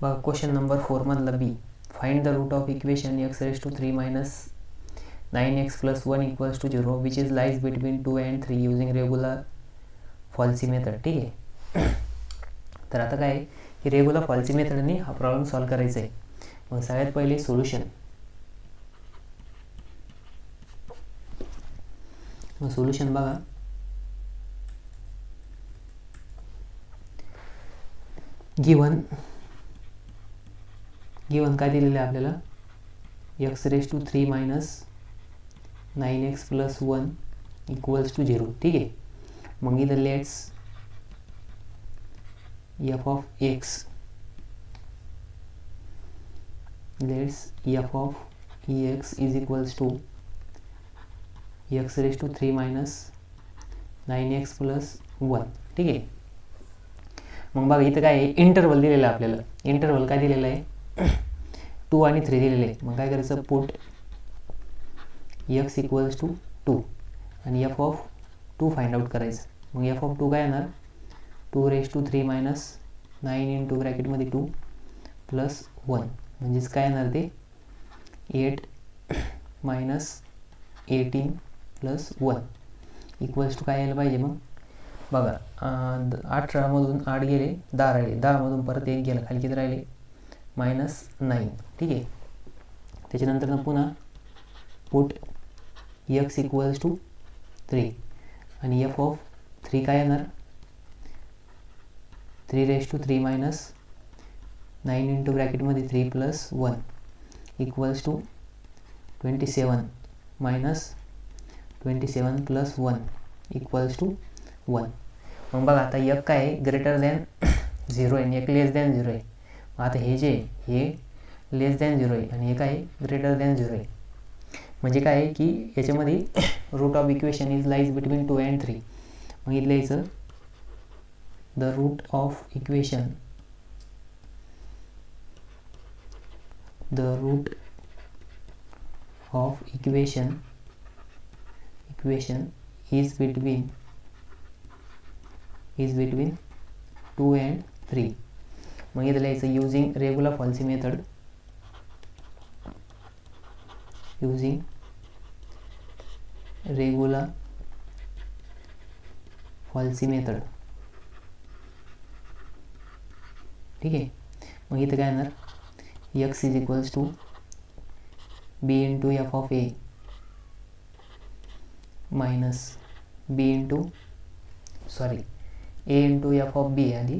बघा question number 4 मधला B, find the root of equation x raise to 3 minus 9x plus 1 equals to 0 which is lies between 2 and 3 using regular falsi method. ठीक आहे. तर आता काय की regular falsies मेथडने हा प्रॉब्लेम सॉल्व्ह करायचा आहे. मग सगळ्यात पहिले सोल्युशन. मग सोल्युशन बघा, गिवन काय दिलेलं आहे आपल्याला, x raise to 3 minus 9x plus 1 equals to 0. ठीक आहे. मग इथं let's f of x is equals to x raised to 3 minus 9x plus 1. ठीक आहे. मग बघा इथं काय आहे, इंटरवल दिलेला आहे आपल्याला. इंटरवल काय दिलेला आहे, 2 आणि 3 दिलेले आहे. मग काय करायचं, पुट x इक्वल्स टू 2 आणि f of 2 फाइंड आउट करायचं. मग f of 2 काय येणार, 2 रेज टू 3 मायनस 9 इंटू ब्रॅकेटमध्ये 2 प्लस 1 म्हणजेच काय येणार ते 8 मायनस 18 प्लस 1 इक्वल्स टू काय यायला पाहिजे. मग बघा 18मधून 8 गेले, 10 राहिले, 10मधून परत 1 गेला, खाली किती राहिले -9. ठीक आहे. त्याच्यानंतर पुन्हा पुट x इक्वल्स टू 3 आणि f ऑफ 3 काय येणार, 3 रेज टू 3 मायनस 9 इंटू ब्रॅकेटमध्ये 3 plus 1 equals to 27 minus 27 plus 1 equals to 1. मग बघा आता एक काय आहे ग्रेटर दॅन 0 आहे आणि एक लेस दॅन 0 आहे. मग आता हे जे हे लेस दॅन 0 आहे आणि हे काय ग्रेटर दॅन 0 आहे. म्हणजे काय आहे की याच्यामध्ये root of equation is lies between 2 and 3. मग इथं लिहायचं the root of equation is between 2 and 3. मग इथं लिहायचं युजिंग रेग्युलर फॉल्सी मेथड. ठीक आहे. मग इथं काय येणार, x is equals to b into f of a minus a into f of b आधी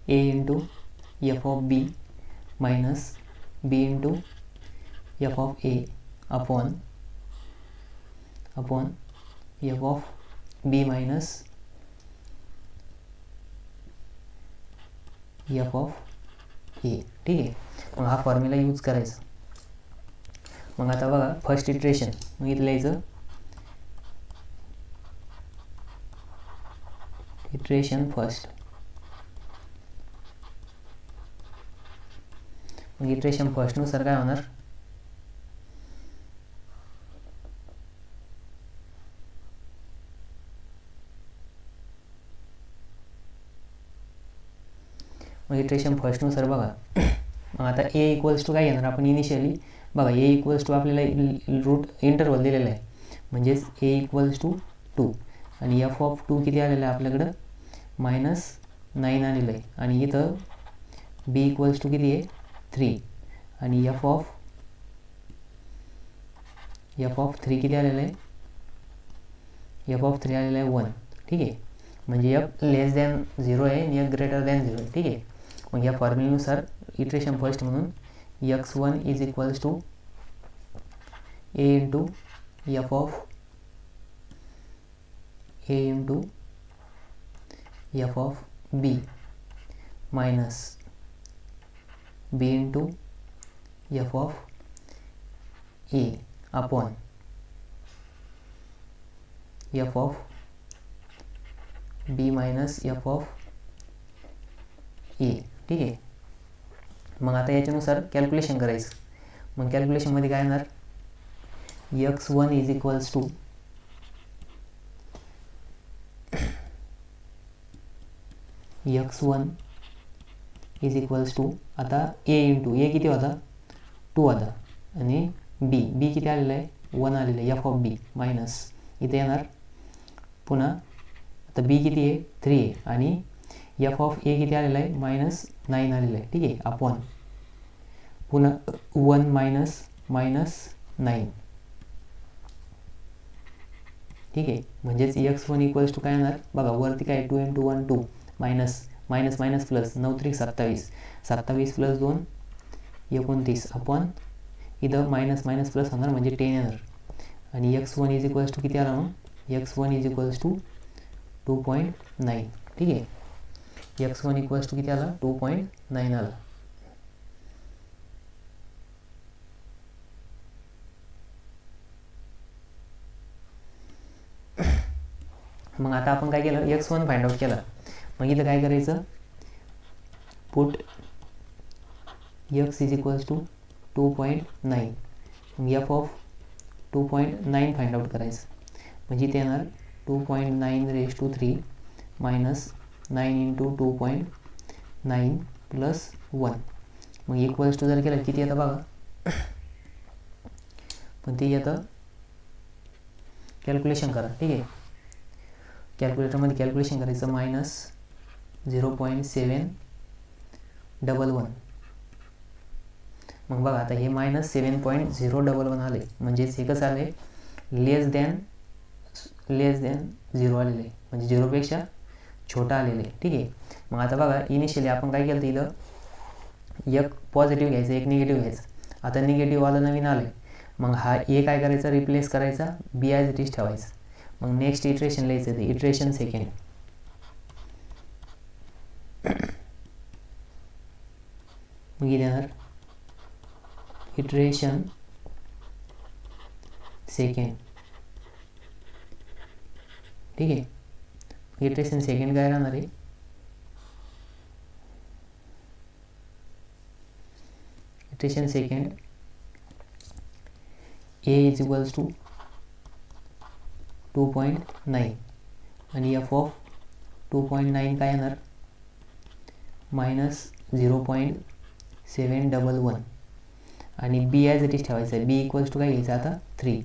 a into f of b minus b into f of a upon f of b minus f of a. ठीक आहे. मग हा formula use करायचा. मग आता बघा first iteration. मग इथं लिहायचं इटरेशन फर्स्ट. मग इटरेशन फर्स्टनुसार काय होणार, मग इटरेशन फर्स्टनुसार बघा. मग आता a इक्वल्स टू काय घेणार आपण इनिशियली, बघा a इक्वल्स टू आपल्याला रूट इंटरवल दिलेला आहे म्हणजेच a इक्वल्स टू 2 आणि f ऑफ 2 किती आलेलं आहे आपल्याकडं -9 आलेलं आहे आणि इथं b इक्वल्स टू किती आहे 3 आणि f ऑफ 3 किती आलेलं आहे, f ऑफ 3 आलेलं आहे 1. ठीक आहे. म्हणजे f लेस दॅन 0 आहे आणि f ग्रेटर दॅन 0 आहे. ठीक आहे. मग या फॉर्म्युलेनुसार इटरेशन फर्स्ट म्हणून x1 is equals to a into f of b minus b into f of a upon f of b minus f of a. ठीक आहे. मग आता याच्यानुसार कॅल्क्युलेशन करायचं. मग कॅल्क्युलेशनमध्ये काय येणार, x1 is equals to x1 is equals to आता ए इंटू ए किती होता 2 होता आणि बी किती आलेलं आहे 1 आलेलं आहे एफ ऑफ बी मायनस इथे येणार पुन्हा आता बी किती आहे 3 आहे आणि एफ ऑफ ए किती आलेलं आहे -9 आलेलं आहे ठीक आहे अपॉन पुन्हा 1 मायनस 9 ठीक आहे म्हणजेच x1 इक्वल्स टू काय येणार बघा वरती काय 2 × 1 2 मायनस प्लस 9 3 27 27 प्लस 2 29 अपॉन इथं मायनस प्लस होणार म्हणजे 10 येणार आणि x1 इज इक्वल्स टू किती आला मग x1 इज इक्वल्स टू 2.9 ठीक आहे x1 इक्वल्स टू किती आला 2.9 आला. मग आता आपण काय केलं x1 फाइंड आउट केला मग इथं काय करायचं put x is equals to 2.9 मग एफ ऑफ 2.9 फाइंड आउट करायचं म्हणजे इथे येणार 2.9⁻³ मायनस 9 × 2.9 प्लस 1 मग इक्वल्स टू जर केलं किती येतं बघा पण ते येतं कॅल्क्युलेशन करा ठीक आहे कॅल्क्युलेटरमध्ये कॅल्क्युलेशन करायचं -0.711 मग बघा आता हे -7.011 आले म्हणजेच हे कसं आले लेस दॅन 0 आलेले म्हणजे 0पेक्षा छोटा आलेले ठीक आहे. मग आता बघा इनिशियली आपण काय केलं इथं एक पॉझिटिव्ह घ्यायचं एक निगेटिव्ह घ्यायचं आता निगेटिव्ह वाला नवीन आलं मग हा ए काय करायचा रिप्लेस करायचा बी ॲज इट इज ठेवायचं मग नेक्स्ट इटरेशन लिहायचं ते इटरेशन सेकंड मग येणार इटरेशन सेकंड ठीक आहे इटरेशन सेकंड काय राहणार आहे iteration second a is equals to 2.9 आणि एफ ऑफ 2.9 काय येणार -0.711 आणि बी ॲज इट इज ठेवायचं आहे बी इक्वल्स टू काय घ्यायचं आता 3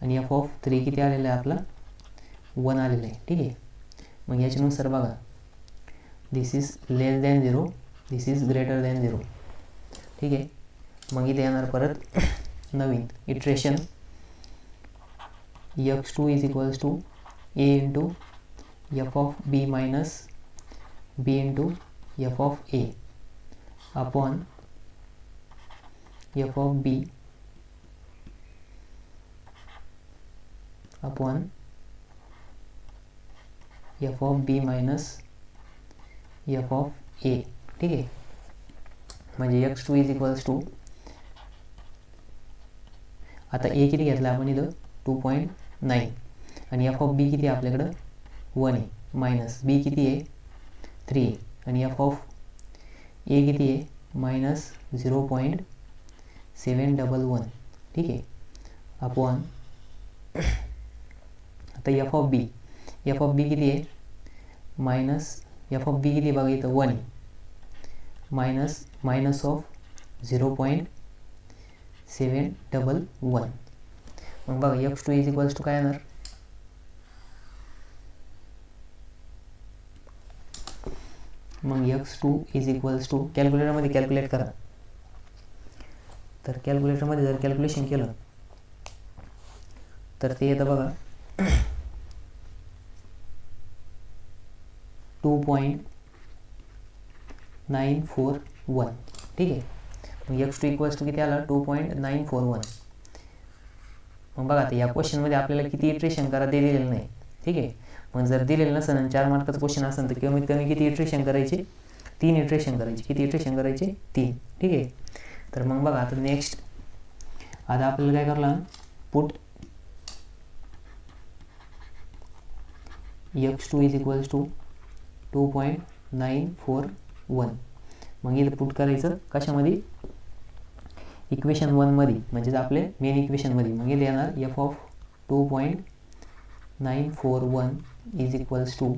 आणि एफ ऑफ 3 किती आलेलं आहे आपला 1 आलेलं आहे ठीक आहे. मग याच्यानुसार बघा this is less than 0 this is greater than 0 ठीक आहे. मग इथे येणार परत नवीन iteration x2 is equals to a into F of B minus B into F of A upon F of B upon F of B minus F of A ठीक आहे. म्हणजे x2 इज इक्वल्स टू आता ए किती घेतला आपण इथं 2.9 आणि F of बी किती आहे आपल्याकडं 1 आहे मायनस बी किती आहे 3 आहे आणि एफ ऑफ ए किती आहे -0.711 ठीक आहे अपॉन आता एफ ऑफ बी किती आहे एफ ऑफ बी किती बघा इथं 1 आहे मायनस ऑफ 0.711 मग बघा x2 इज इक्वल्स टू काय येणार मग x2 इज इक्वल्स टू कॅल्क्युलेटरमध्ये कॅल्क्युलेट करा तर कॅल्क्युलेटरमध्ये जर कॅल्क्युलेशन केलं तर ते येतं बघा 2.941 ठीक आहे. मग x2 इक्वल्स टू किती आला 2.941 मग बघा आता या क्वेश्चनमध्ये आपल्याला किती इटरेशन करा ते दिलेलं नाही ठीक आहे. मग जर दिलेलं नसेल आणि 4 मार्काचा क्वेश्चन असेल तर कमीत कमी किती इटरेशन करायचे 3 इटरेशन करायचे किती इटरेशन करायचे 3 ठीक आहे. तर मग बघा आता नेक्स्ट आता आपल्याला काय करायला put x2 is equals to 2.941 मग इथं पुट करायचं कशामध्ये इक्वेशन 1 मध्ये म्हणजे आपले मेन इक्वेशन मध्ये मग इथे येणार f of 2.941 is equals to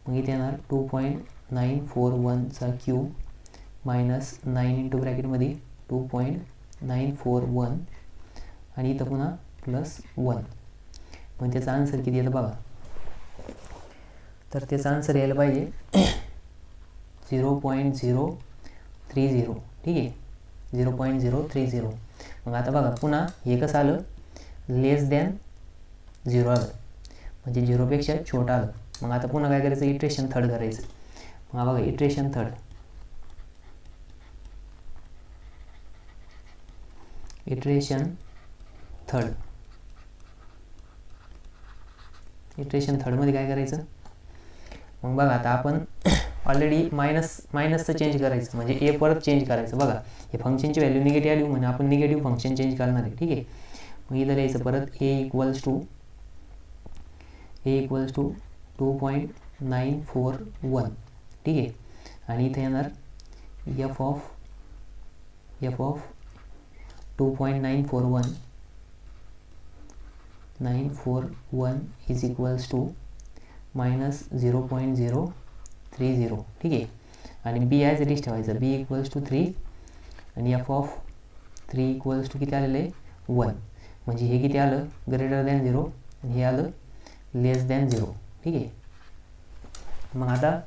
मग इथे येणार 2.941 चा क्यूब मायनस 9 इंटू ब्रॅकेटमध्ये 2.941 आणि इथं पुन्हा प्लस 1. मग त्याचा आन्सर किती येतं बघा. तर त्याचा आन्सर यायला पाहिजे 0.030. ठीक आहे, 0.030. मग आता बघा पुन्हा हे कसं आलं, लेस दॅन 0 आलं, म्हणजे 0पेक्षा छोटं आलं. मग आता पुन्हा काय करायचं, इटरेशन थर्ड करायचं. मग बघा इटरेशन थर्ड, इटरेशन थर्डमध्ये काय करायचं. मग बघा आता आपण ऑलरेडी मायनसचं चेंज करायचं, म्हणजे ए परत चेंज करायचं. बघा हे फंक्शनची व्हॅल्यू निगेटिव्ह आली म्हणजे आपण निगेटिव्ह फंक्शन चेंज करणार आहे. ठीक आहे, मग इथं लिहायचं परत ए इक्वल्स टू 2.941. ठीक आहे, आणि इथे येणार f of 2.941 is equals to minus 0.030. ठीक आहे, आणि बी ॲज इट इज ठेवायचं, बी इक्वल्स टू 3 आणि एफ ऑफ 3 इक्वल्स टू किती आलेलं आहे 1. म्हणजे हे किती आलं, ग्रेटर दॅन 0 आणि हे आलं लेस दॅन 0. ठीक आहे, मग आता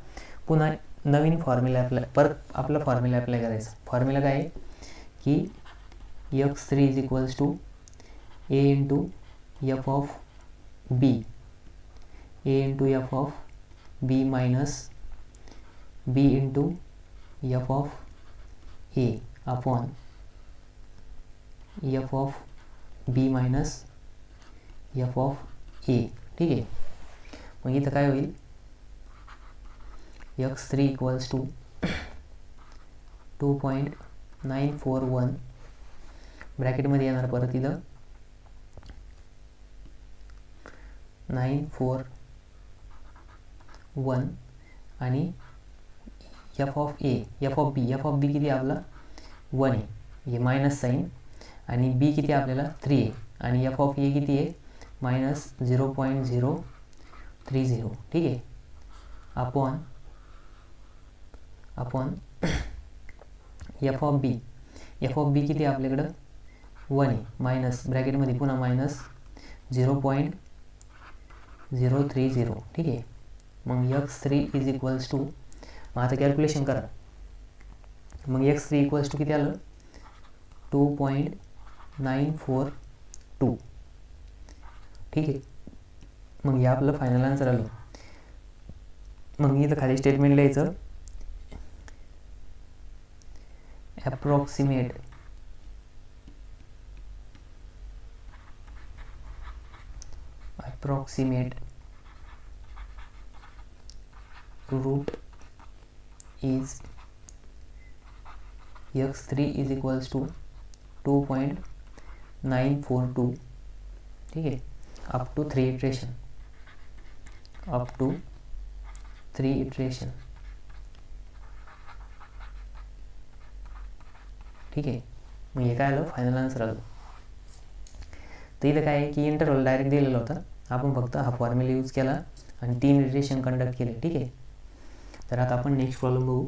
पुन्हा नवीन फॉर्म्युला परत आपला फॉर्म्युला अप्लाय करायचा. फॉर्म्युला काय आहे की x3 is equals to A into F of B minus B into F of A upon F of B minus F of A. ठीक आहे, मग इथं काय होईल, x3 इक्वल्स टू 2.941 ब्रॅकेटमध्ये येणार परत इथं 941 आणि एफ ऑफ बी किती आपला 1 आहे, हे मायनस साईन, आणि बी किती आपल्याला 3 आहे, आणि एफ ऑफ ए किती आहे मायनस 0.030. ठीक आहे, अपॉन एफ ऑफ बी किती आपल्याकडं 1 आहे, मायनस ब्रॅकेटमध्ये पुन्हा मायनस 0.030. ठीक आहे, मग x3 इज इक्वल्स टू, मग आता कॅल्क्युलेशन करा. मग x3 इक्वल्स टू किती आलं 2.942. ठीक आहे, मग हे आपलं फायनल आन्सर आलं. मग इथं खाली स्टेटमेंट लिहायचं, approximate root is x3 is equals to 2.942. ठीक आहे, up to 3 iteration. ठीक आहे, मग हे काय आलं, फायनल आन्सर आलं. तर इथं काय आहे की इंटरव्हल डायरेक्ट दिलेला होता, आपण फक्त हा फॉर्म्युला यूज केला आणि 3 इटरेशन कंडक्ट केले. ठीक आहे, तर आता आपण नेक्स्ट प्रॉब्लेम बघू.